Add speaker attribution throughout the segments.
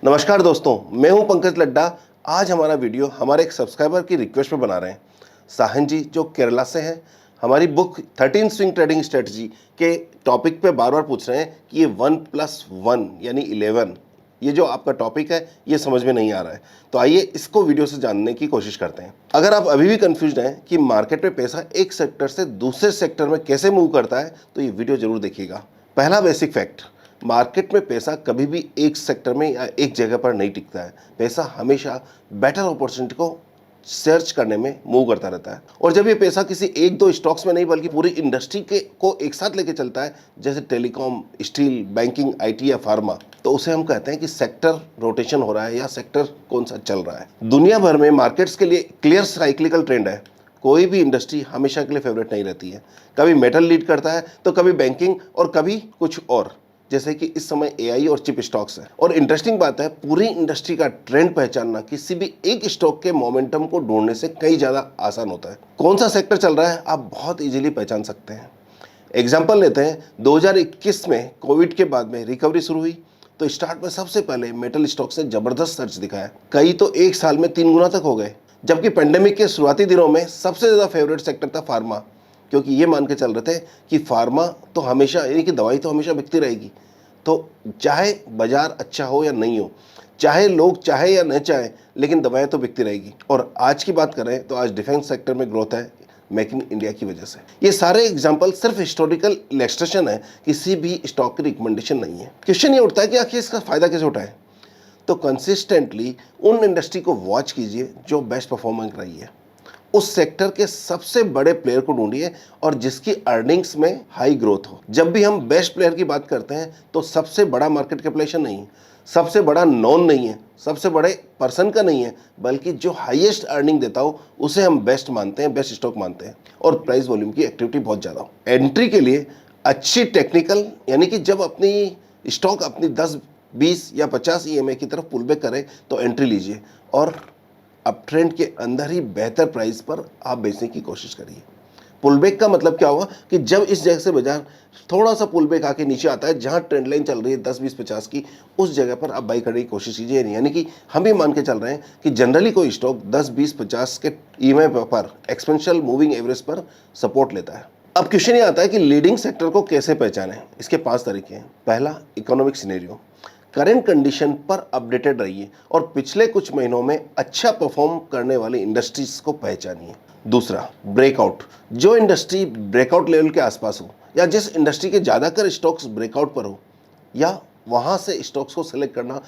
Speaker 1: नमस्कार दोस्तों, मैं हूं पंकज लड्डा। आज हमारा वीडियो हमारे एक सब्सक्राइबर की रिक्वेस्ट पे बना रहे हैं। साहन जी जो केरला से हैं, हमारी बुक 13 स्विंग ट्रेडिंग स्ट्रेटजी के टॉपिक पे बार बार पूछ रहे हैं कि ये 1+1 यानी 11, ये जो आपका टॉपिक है ये समझ में नहीं आ रहा है। तो आइए इसको वीडियो से जानने की कोशिश करते हैं। अगर आप अभी भी कंफ्यूज हैं कि मार्केट में पैसा एक सेक्टर से दूसरे सेक्टर में कैसे मूव करता है, तो ये वीडियो जरूर देखिएगा। पहला बेसिक फैक्ट, मार्केट में पैसा कभी भी एक सेक्टर में या एक जगह पर नहीं टिकता है। पैसा हमेशा बेटर अपॉर्चुनिटी को सर्च करने में मूव करता रहता है, और जब ये पैसा किसी एक दो स्टॉक्स में नहीं बल्कि पूरी इंडस्ट्री के को एक साथ लेके चलता है, जैसे टेलीकॉम, स्टील, बैंकिंग, आईटी या फार्मा, तो उसे हम कहते हैं कि सेक्टर रोटेशन हो रहा है या सेक्टर कौन सा चल रहा है। दुनिया भर में मार्केट्स के लिए क्लियर साइक्लिकल ट्रेंड है। कोई भी इंडस्ट्री हमेशा के लिए फेवरेट नहीं रहती है। कभी मेटल लीड करता है तो कभी बैंकिंग और कभी कुछ और, जैसे कि इस समय एआई और चिप स्टॉक्स है। और इंटरेस्टिंग बात है, पूरी इंडस्ट्री का ट्रेंड पहचानना किसी भी एक स्टॉक के मोमेंटम को ढूंढने से कई ज़्यादा आसान होता है। कौन सा सेक्टर चल रहा है आप बहुत इजीली पहचान सकते हैं। एग्जाम्पल लेते हैं, 2021 में कोविड के बाद में रिकवरी शुरू हुई तो स्टार्ट में सबसे पहले मेटल स्टॉक्स ने जबरदस्त सर्च दिखाया। कई तो एक साल में 3 गुना तक हो गए। जबकि पेंडेमिक के शुरुआती दिनों में सबसे ज़्यादा फेवरेट सेक्टर था फार्मा, क्योंकि ये मान के चल रहे थे कि फार्मा तो हमेशा, यानी कि दवाई तो हमेशा बिकती रहेगी। तो चाहे बाजार अच्छा हो या नहीं हो, चाहे लोग चाहे या न चाहे, लेकिन दवाएं तो बिकती रहेगी। और आज की बात करें तो आज डिफेंस सेक्टर में ग्रोथ है मेक इन इंडिया की वजह से। ये सारे एग्जांपल सिर्फ हिस्टोरिकल इलस्ट्रेशन है, किसी भी स्टॉक की रिकमेंडेशन नहीं है। क्वेश्चन ये उठता है कि आखिर इसका फायदा कैसे उठाएं। तो कंसिस्टेंटली उन इंडस्ट्री को वॉच कीजिए जो बेस्ट परफॉर्मेंस रही है। उस सेक्टर के सबसे बड़े प्लेयर को ढूंढिए और जिसकी अर्निंग्स में हाई ग्रोथ हो। जब भी हम बेस्ट प्लेयर की बात करते हैं तो सबसे बड़ा मार्केट कैपिटलाइजेशन नहीं है, सबसे बड़ा नॉन नहीं है, सबसे बड़े पर्सन का नहीं है, बल्कि जो हाईएस्ट अर्निंग देता हो उसे हम बेस्ट मानते हैं, बेस्ट स्टॉक मानते हैं, और प्राइस वॉल्यूम की एक्टिविटी बहुत ज़्यादा हो। एंट्री के लिए अच्छी टेक्निकल, यानी कि जब अपनी स्टॉक अपनी 10, 20 या 50 ईएमए की तरफ पुल बैक करे तो एंट्री लीजिए, और अब ट्रेंड के अंदर ही बेहतर प्राइस पर आप बेचने की कोशिश करिए। पुलबैक का मतलब क्या होगा कि जब इस जगह से बाजार थोड़ा सा पुलबैक आके नीचे आता है, जहां ट्रेंड लाइन चल रही है 10, 20, 50 की, उस जगह पर आप बाई करने की कोशिश कीजिए। यानी कि हम भी मान के चल रहे हैं कि जनरली कोई स्टॉक 10, 20, 50 के ईएमए पर एक्सपेंशियल मूविंग एवरेज पर सपोर्ट लेता है। अब क्वेश्चन ये आता है कि लीडिंग सेक्टर को कैसे पहचानें। इसके 5 तरीके हैं। पहला, इकोनॉमिक सिनेरियो, करंट कंडीशन पर अपडेटेड रहिए और पिछले कुछ महीनों में अच्छा परफॉर्म करने वाली इंडस्ट्रीज को पहचानिए। दूसरा, ब्रेकआउट, जो इंडस्ट्री ब्रेकआउट लेवल के आसपास हो या जिस इंडस्ट्री के ज़्यादातर स्टॉक्स ब्रेकआउट पर हो, या वहाँ से स्टॉक्स को सेलेक्ट करना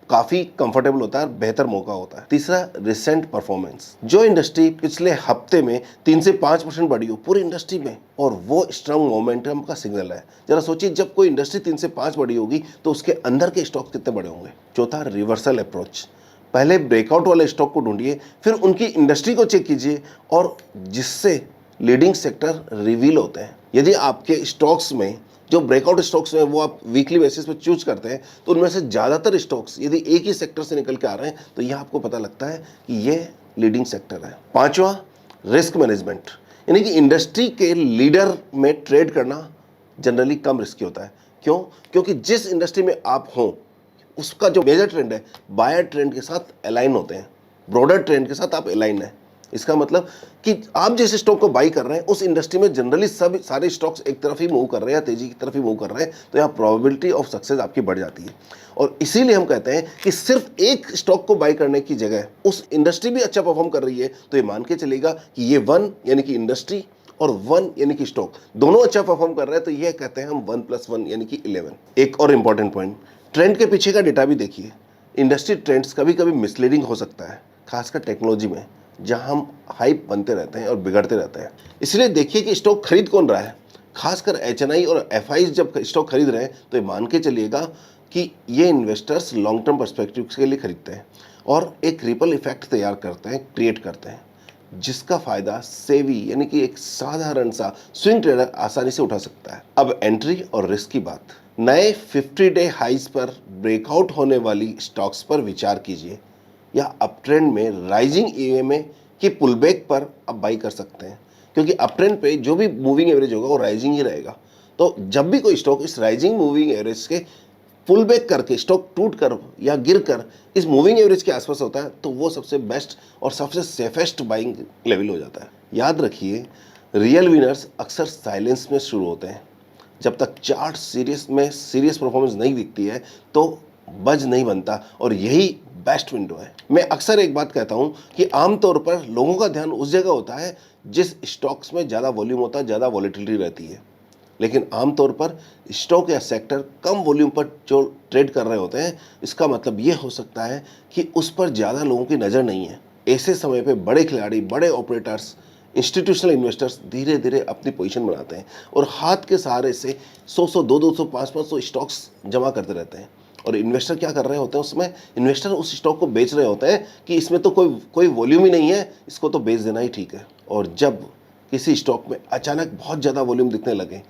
Speaker 1: काफ़ी कंफर्टेबल होता है, बेहतर मौका होता है। तीसरा, रिसेंट परफॉर्मेंस, जो इंडस्ट्री पिछले हफ्ते में 3 से 5% बढ़ी हो पूरी इंडस्ट्री में, और वो स्ट्रांग मोमेंटम का सिग्नल है। जरा सोचिए, जब कोई इंडस्ट्री 3 से 5 बढ़ी होगी तो उसके अंदर के स्टॉक कितने बड़े होंगे। चौथा, रिवर्सल अप्रोच, पहले ब्रेकआउट वाले स्टॉक को ढूंढिए, फिर उनकी इंडस्ट्री को चेक कीजिए, और जिससे लीडिंग सेक्टर रिवील होते हैं। यदि आपके स्टॉक्स में जो ब्रेकआउट स्टॉक्स हैं वो आप वीकली बेसिस पे चूज करते हैं, तो उनमें से ज़्यादातर स्टॉक्स यदि एक ही सेक्टर से निकल के आ रहे हैं तो यह आपको पता लगता है कि ये लीडिंग सेक्टर है। पांचवा, रिस्क मैनेजमेंट, यानी कि इंडस्ट्री के लीडर में ट्रेड करना जनरली कम रिस्की होता है। क्यों? क्योंकि जिस इंडस्ट्री में आप हों उसका जो मेजर ट्रेंड है बायर ट्रेंड के साथ अलाइन होते हैं, ब्रॉडर ट्रेंड के साथ आप अलाइन है। इसका मतलब कि आप जिस स्टॉक को बाई कर रहे हैं उस इंडस्ट्री में जनरली सब सारे स्टॉक्स एक तरफ ही मूव कर रहे हैं या तेजी की तरफ ही मूव कर रहे हैं, तो यहाँ प्रोबेबिलिटी ऑफ सक्सेस आपकी बढ़ जाती है। और इसीलिए हम कहते हैं कि सिर्फ एक स्टॉक को बाई करने की जगह उस इंडस्ट्री भी अच्छा परफॉर्म कर रही है तो ये मान के चलेगा कि ये 1 यानी कि इंडस्ट्री और 1 यानी कि स्टॉक दोनों अच्छा परफॉर्म कर रहे हैं, तो ये कहते हैं हम 1+1 यानी कि 11। एक और इंपॉर्टेंट पॉइंट, ट्रेंड के पीछे का डेटा भी देखिए। इंडस्ट्री ट्रेंड्स कभी कभी मिसलीडिंग हो सकता है, खासकर टेक्नोलॉजी में जहां हम हाइप बनते रहते हैं और बिगड़ते रहते हैं। इसलिए देखिए कि स्टॉक खरीद कौन रहा है। खासकर एचएनआई और एफआईज जब स्टॉक खरीद रहे हैं तो ये मान के चलिएगा कि ये इन्वेस्टर्स लॉन्ग टर्म पर्सपेक्टिव के लिए खरीदते हैं और एक रिपल इफेक्ट तैयार करते हैं, क्रिएट करते हैं, जिसका फायदा सेवी यानी कि एक साधारण सा स्विंग ट्रेडर आसानी से उठा सकता है। अब एंट्री और रिस्क की बात, नए 50 डे हाइज पर ब्रेकआउट होने वाली स्टॉक्स पर विचार कीजिए, या अप ट्रेंड में राइजिंग ईएमए की पुलबैक पर आप बाई कर सकते हैं, क्योंकि अप ट्रेंड पे जो भी मूविंग एवरेज होगा वो राइजिंग ही रहेगा। तो जब भी कोई स्टॉक इस राइजिंग मूविंग एवरेज के पुल बैक करके स्टॉक टूट कर या गिर कर इस मूविंग एवरेज के आसपास होता है तो वो सबसे बेस्ट और सबसे सेफेस्ट बाइंग लेवल हो जाता है। याद रखिए, रियल विनर्स अक्सर साइलेंस में शुरू होते हैं। जब तक चार्ट सीरियस परफॉर्मेंस नहीं दिखती है तो बज नहीं बनता, और यही बेस्ट विंडो है। मैं अक्सर एक बात कहता हूं कि आमतौर पर लोगों का ध्यान उस जगह होता है जिस स्टॉक्स में ज़्यादा वॉल्यूम होता है, ज़्यादा वॉलेटिलिटी रहती है। लेकिन आमतौर पर स्टॉक या सेक्टर कम वॉल्यूम पर जो ट्रेड कर रहे होते हैं, इसका मतलब ये हो सकता है कि उस पर ज़्यादा लोगों की नज़र नहीं है। ऐसे समय पे बड़े खिलाड़ी, बड़े ऑपरेटर्स, इंस्टीट्यूशनल इन्वेस्टर्स धीरे धीरे अपनी पोजीशन बनाते हैं और हाथ के सहारे से 100 200 500 स्टॉक्स जमा करते रहते हैं। और इन्वेस्टर क्या कर रहे होते हैं उसमें? इन्वेस्टर उस स्टॉक को बेच रहे होते हैं कि इसमें तो कोई वॉल्यूम ही नहीं है, इसको तो बेच देना ही ठीक है। और जब किसी स्टॉक में अचानक बहुत ज़्यादा वॉल्यूम दिखने लगे,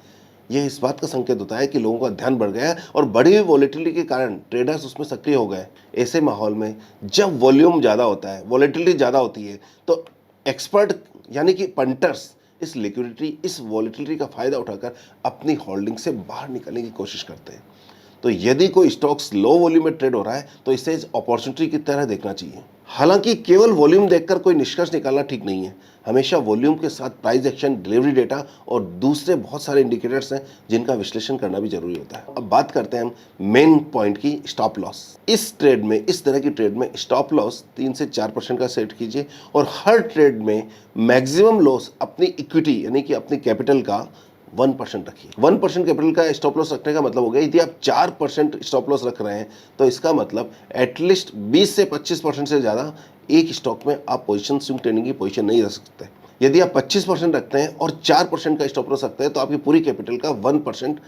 Speaker 1: यह इस बात का संकेत होता है कि लोगों का ध्यान बढ़ गया है और बढ़ी हुई वॉलेटिलिटी के कारण ट्रेडर्स उसमें सक्रिय हो गए। ऐसे माहौल में जब वॉल्यूम ज़्यादा होता है, वॉलेटिलिटी ज़्यादा होती है, तो एक्सपर्ट यानी कि पंटर्स इस लिक्विडिटी, इस वॉलेटिलिटी का फ़ायदा उठाकर अपनी होल्डिंग से बाहर निकलने की कोशिश करते हैं। तो यदि कोई स्टॉक्स लो वॉल्यूम में ट्रेड हो रहा है तो इसे अपॉर्चुनिटी की तरह देखना चाहिए। हालांकि केवल वॉल्यूम देखकर कोई निष्कर्ष निकालना ठीक नहीं है। हमेशा वॉल्यूम के साथ प्राइस एक्शन, डिलीवरी डेटा और दूसरे बहुत सारे इंडिकेटर्स हैं जिनका विश्लेषण करना भी जरूरी होता है। अब बात करते हैं हम मेन पॉइंट की, स्टॉप लॉस। इस ट्रेड में, इस तरह की ट्रेड में स्टॉप लॉस 3 से 4% का सेट कीजिए और हर ट्रेड में मैक्सिमम लॉस अपनी इक्विटी यानी कि अपनी कैपिटल का 1% रखिए। 1% कैपिटल का स्टॉप लॉस रखने का मतलब हो गया, यदि आप 4% स्टॉप लॉस रख रहे हैं तो इसका मतलब एटलीस्ट 20 से 25% से ज़्यादा एक स्टॉक में आप पोजीशन, स्विंग ट्रेडिंग की पोजीशन नहीं रख सकते। यदि आप 25% रखते हैं और 4% का स्टॉप लॉस रखते हैं तो आपकी पूरी कैपिटल का 1%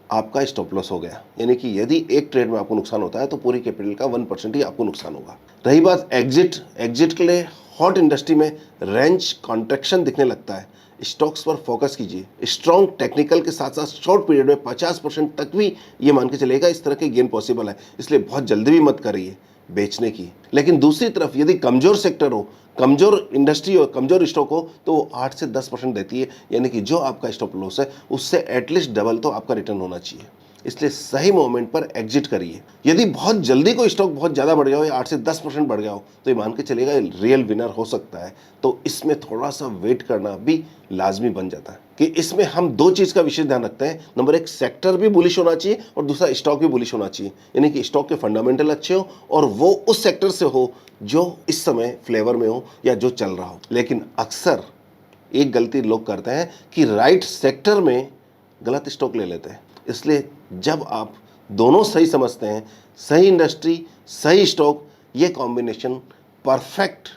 Speaker 1: आपका स्टॉप लॉस हो गया। यानी कि यदि एक ट्रेड में आपको नुकसान होता है तो पूरी कैपिटल का 1% ही आपको नुकसान होगा। रही बात एग्जिट के लिए, हॉट इंडस्ट्री में रेंज कॉन्ट्रैक्शन दिखने लगता है, स्टॉक्स पर फोकस कीजिए। स्ट्रॉन्ग टेक्निकल के साथ साथ शॉर्ट पीरियड में 50% तक भी ये मान के चलेगा इस तरह के गेन पॉसिबल है, इसलिए बहुत जल्दी भी मत करिए बेचने की। लेकिन दूसरी तरफ यदि कमजोर सेक्टर हो, कमजोर इंडस्ट्री हो, कमजोर स्टॉक हो तो वो 8 से 10% देती है, यानी कि जो आपका स्टॉप लॉस है उससे एटलीस्ट डबल तो आपका रिटर्न होना चाहिए। इसलिए सही मोमेंट पर एग्जिट करिए। यदि बहुत जल्दी कोई स्टॉक बहुत ज़्यादा बढ़ गया हो या 8 से 10% बढ़ गया हो तो ये मान के चलेगा रियल विनर हो सकता है। तो इसमें थोड़ा सा वेट करना भी लाजमी बन जाता है कि इसमें हम दो चीज़ का विशेष ध्यान रखते हैं। नंबर एक, सेक्टर भी बुलिश होना चाहिए और दूसरा स्टॉक भी बुलिश होना चाहिए, यानी कि स्टॉक के फंडामेंटल अच्छे हो और वो उस सेक्टर से हो जो इस समय फ्लेवर में हो या जो चल रहा हो। लेकिन अक्सर एक गलती लोग करते हैं कि राइट सेक्टर में गलत स्टॉक ले लेते हैं। इसलिए जब आप दोनों सही समझते हैं, सही इंडस्ट्री, सही स्टॉक, ये कॉम्बिनेशन परफेक्ट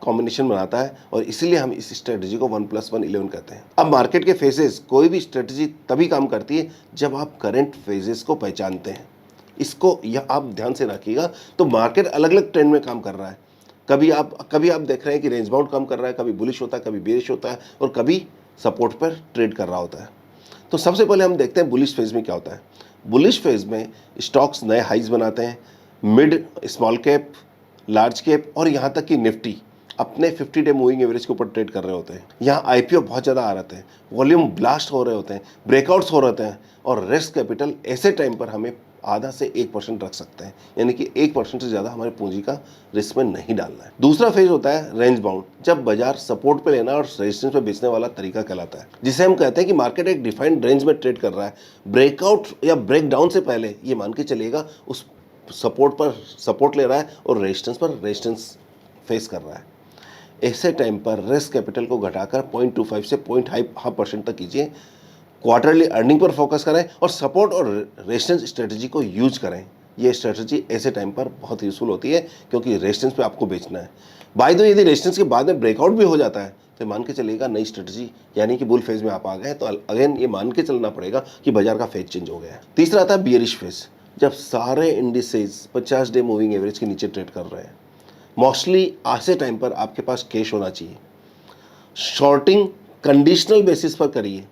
Speaker 1: कॉम्बिनेशन बनाता है और इसीलिए हम इस स्ट्रेटजी को 1+1 11 कहते हैं। अब मार्केट के फेजेस, कोई भी स्ट्रेटजी तभी काम करती है जब आप करंट फेजेस को पहचानते हैं। इसको यह आप ध्यान से रखिएगा। तो मार्केट अलग अलग ट्रेंड में काम कर रहा है। कभी आप देख रहे हैं कि रेंज बाउंड काम कर रहा है, कभी बुलिश होता है, कभी बेरिश होता है और कभी सपोर्ट पर ट्रेड कर रहा होता है। तो सबसे पहले हम देखते हैं बुलिश फेज में क्या होता है। बुलिश फेज में स्टॉक्स नए हाइज बनाते हैं, mid, small cap, large cap और यहाँ तक कि निफ्टी अपने 50 डे मूविंग एवरेज के ऊपर ट्रेड कर रहे होते हैं। यहाँ आईपीओ बहुत ज़्यादा आ रहे हैं, वॉल्यूम ब्लास्ट हो रहे होते हैं, ब्रेकआउट्स हो रहे हैं और रिस्क कैपिटल ऐसे टाइम पर हमें आधा से 1% रख सकते हैं, यानी कि 1% से ज़्यादा हमारे पूंजी का रिस्क में नहीं डालना है। दूसरा फेज होता है रेंज बाउंड, जब बाजार सपोर्ट पे लेना और रेजिस्टेंस पे बेचने वाला तरीका कहलाता है, जिसे हम कहते हैं कि मार्केट एक डिफाइंड रेंज में ट्रेड कर रहा है। ब्रेकआउट या ब्रेक डाउन से पहले ये मान के चलिएगा उस सपोर्ट पर सपोर्ट ले रहा है और रेजिस्टेंस पर रेजिस्टेंस फेस कर रहा है। ऐसे टाइम पर रिस्क कैपिटल को घटाकर 0.25 से 0.5% तक कीजिए। क्वार्टरली अर्निंग पर फोकस करें और सपोर्ट और रेजिस्टेंस स्ट्रेटजी को यूज करें। ये स्ट्रेटजी ऐसे टाइम पर बहुत यूजफुल होती है क्योंकि रेजिस्टेंस पे आपको बेचना है। बाय द वे, यदि रेजिस्टेंस के बाद में ब्रेकआउट भी हो जाता है तो मान के चलेगा नई स्ट्रेटजी यानी कि बुल फेज में आप आ गए, तो अगेन ये मान के चलना पड़ेगा कि बाजार का फेज चेंज हो गया है। तीसरा आता है बियरिश फेज, जब सारे इंडिसेस 50 डे मूविंग एवरेज के नीचे ट्रेड कर रहे हैं। मोस्टली ऐसे टाइम पर आपके पास कैश होना चाहिए। शॉर्टिंग कंडीशनल बेसिस पर करिए।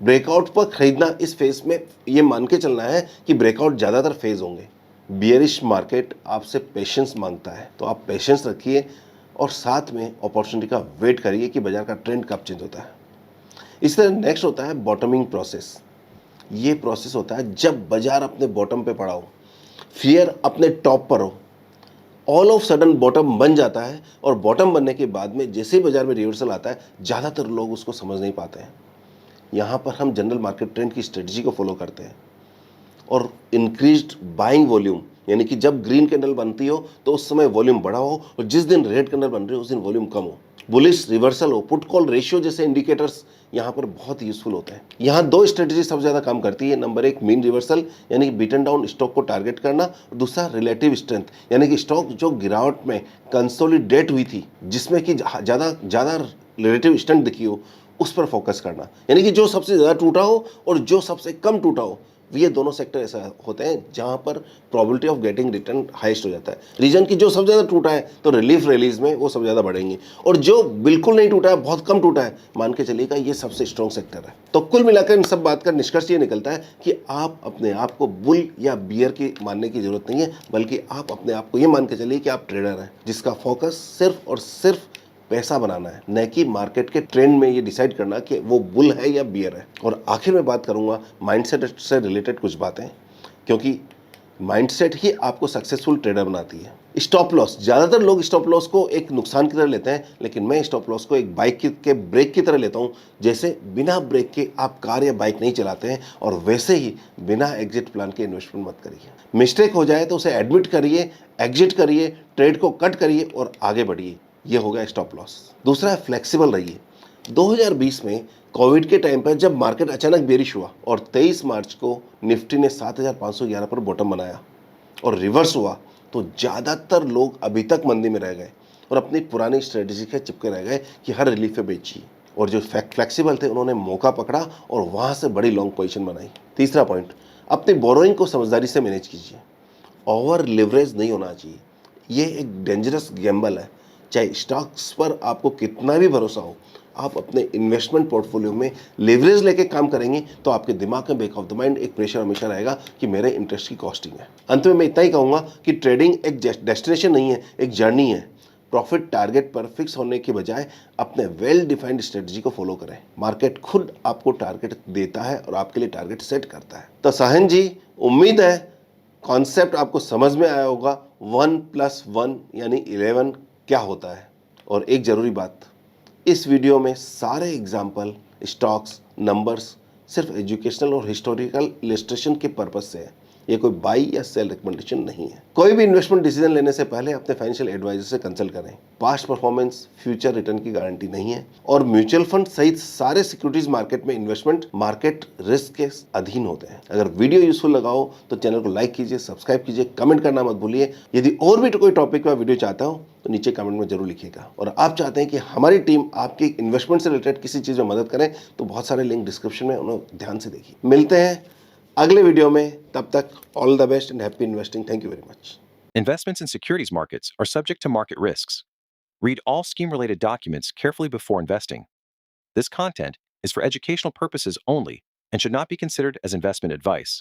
Speaker 1: ब्रेकआउट पर खरीदना इस फेज में ये मान के चलना है कि ब्रेकआउट ज़्यादातर फेज होंगे। बियरिश मार्केट आपसे पेशेंस मांगता है, तो आप पेशेंस रखिए और साथ में अपॉर्चुनिटी का वेट करिए कि बाजार का ट्रेंड कब चेंज होता है। इस तरह नेक्स्ट होता है बॉटमिंग प्रोसेस। ये प्रोसेस होता है जब बाजार अपने बॉटम पे पड़ा हो, फियर अपने टॉप पर हो, ऑल ऑफ सडन बॉटम बन जाता है और बॉटम बनने के बाद में जैसे ही बाजार में रिवर्सल आता है, ज़्यादातर लोग उसको समझ नहीं पाते हैं। यहाँ पर हम जनरल मार्केट ट्रेंड की स्ट्रेटजी को फॉलो करते हैं और इंक्रीज्ड बाइंग वॉल्यूम, यानी कि जब ग्रीन कैंडल बनती हो तो उस समय वॉल्यूम बड़ा हो और जिस दिन रेड कैंडल बन रही हो उस दिन वॉल्यूम कम हो, बुलिश रिवर्सल हो, पुट कॉल रेशियो जैसे इंडिकेटर्स यहाँ पर बहुत यूजफुल होते हैं। यहाँ दो स्ट्रेटजी सबसे ज़्यादा काम करती है। नंबर एक, मीन रिवर्सल यानी कि बीटन डाउन स्टॉक को टारगेट करना, और दूसरा रिलेटिव स्ट्रेंथ यानी कि स्टॉक जो गिरावट में कंसोलिडेट हुई थी, जिसमें कि ज़्यादा ज़्यादा रिलेटिव स्ट्रेंथ दिखी हो, उस पर फोकस करना, यानी कि जो सबसे ज़्यादा टूटा हो और जो सबसे कम टूटा हो। ये दोनों सेक्टर ऐसा होते हैं जहां पर probability of getting return highest हो जाता है। रीजन की जो सबसे ज़्यादा टूटा है तो रिलीफ रिलीज में वो सबसे ज़्यादा बढ़ेंगे, और जो बिल्कुल नहीं टूटा है, बहुत कम टूटा है, मान के चलिएगा ये सबसे स्ट्रॉन्ग सेक्टर है। तो कुल मिलाकर इन सब बात का निष्कर्ष ये निकलता है कि आप अपने आप को बुल या बियर की मानने की जरूरत नहीं है, बल्कि आप अपने आप को ये मान के चलिए कि आप ट्रेडर हैं जिसका फोकस सिर्फ और सिर्फ पैसा बनाना है, न कि मार्केट के ट्रेंड में ये डिसाइड करना कि वो बुल है या बियर है। और आखिर में बात करूंगा माइंडसेट से रिलेटेड कुछ बातें, क्योंकि माइंडसेट ही आपको सक्सेसफुल ट्रेडर बनाती है। स्टॉप लॉस, ज़्यादातर लोग स्टॉप लॉस को एक नुकसान की तरह लेते हैं, लेकिन मैं स्टॉप लॉस को एक बाइक के ब्रेक की तरह लेता हूँ। जैसे बिना ब्रेक के आप कार या बाइक नहीं चलाते हैं, और वैसे ही बिना एग्जिट प्लान के इन्वेस्टमेंट मत करिए। मिस्टेक हो जाए तो उसे एडमिट करिए, एग्जिट करिए, ट्रेड को कट करिए और आगे बढ़िए। ये हो गया स्टॉप लॉस। दूसरा है फ्लेक्सिबल रहिए। 2020 में कोविड के टाइम पर जब मार्केट अचानक बेरिश हुआ और 23 मार्च को निफ्टी ने 7511 पर बॉटम बनाया और रिवर्स हुआ, तो ज़्यादातर लोग अभी तक मंदी में रह गए और अपनी पुरानी स्ट्रेटजी के चिपके रह गए कि हर रिलीफ पे बेचिए। और जो फ्लेक्सिबल थे उन्होंने मौका पकड़ा और वहाँ से बड़ी लॉन्ग पोजीशन बनाई। तीसरा पॉइंट, अपनी बोरोइंग को समझदारी से मैनेज कीजिए। ओवर लिवरेज नहीं होना चाहिए, ये एक डेंजरस गैम्बल है। चाहे स्टॉक्स पर आपको कितना भी भरोसा हो, आप अपने इन्वेस्टमेंट पोर्टफोलियो में लेवरेज लेके काम करेंगे तो आपके दिमाग में बैक ऑफ द माइंड एक प्रेशर हमेशा रहेगा कि मेरे इंटरेस्ट की कॉस्टिंग है। अंत में मैं इतना ही कहूँगा कि ट्रेडिंग एक डेस्टिनेशन नहीं है, एक जर्नी है। प्रॉफिट टारगेट पर फिक्स होने के बजाय अपने वेल डिफाइंड स्ट्रेटजी को फॉलो करें। मार्केट खुद आपको टारगेट देता है और आपके लिए टारगेट सेट करता है। तो साहन जी, उम्मीद है कॉन्सेप्ट आपको समझ में आया होगा। 1+1 यानी 11 क्या होता है। और एक ज़रूरी बात, इस वीडियो में सारे एग्जाम्पल, स्टॉक्स, नंबर्स सिर्फ एजुकेशनल और हिस्टोरिकल इलस्ट्रेशन के पर्पज से है। ये कोई बाई या सेल रिकमेंडेशन नहीं है। कोई भी इन्वेस्टमेंट डिसीजन लेने से पहले अपने फाइनेंशियल एडवाइजर से कंसल्ट करें। पास्ट परफॉर्मेंस फ्यूचर रिटर्न की गारंटी नहीं है, और म्यूचुअल फंड सहित सारे सिक्योरिटीज मार्केट में इन्वेस्टमेंट मार्केट रिस्क के अधीन होते हैं। अगर वीडियो यूजफुल लगा हो तो चैनल को लाइक कीजिए, सब्सक्राइब कीजिए, कमेंट करना मत भूलिए। यदि और भी कोई टॉपिक पर वीडियो चाहता हो तो नीचे कमेंट में जरूर लिखिएगा। और आप चाहते हैं कि हमारी टीम आपकी इन्वेस्टमेंट से रिलेटेड किसी चीज़ में मदद करें तो बहुत सारे लिंक डिस्क्रिप्शन में, उन्हें ध्यान से देखिए। मिलते हैं अगले वीडियो में, तब तक all the best and happy investing. Thank you very much.
Speaker 2: Investments in securities markets are subject to market risks. Read all scheme-related documents carefully before investing. This content is for educational purposes only and should not be considered as investment advice.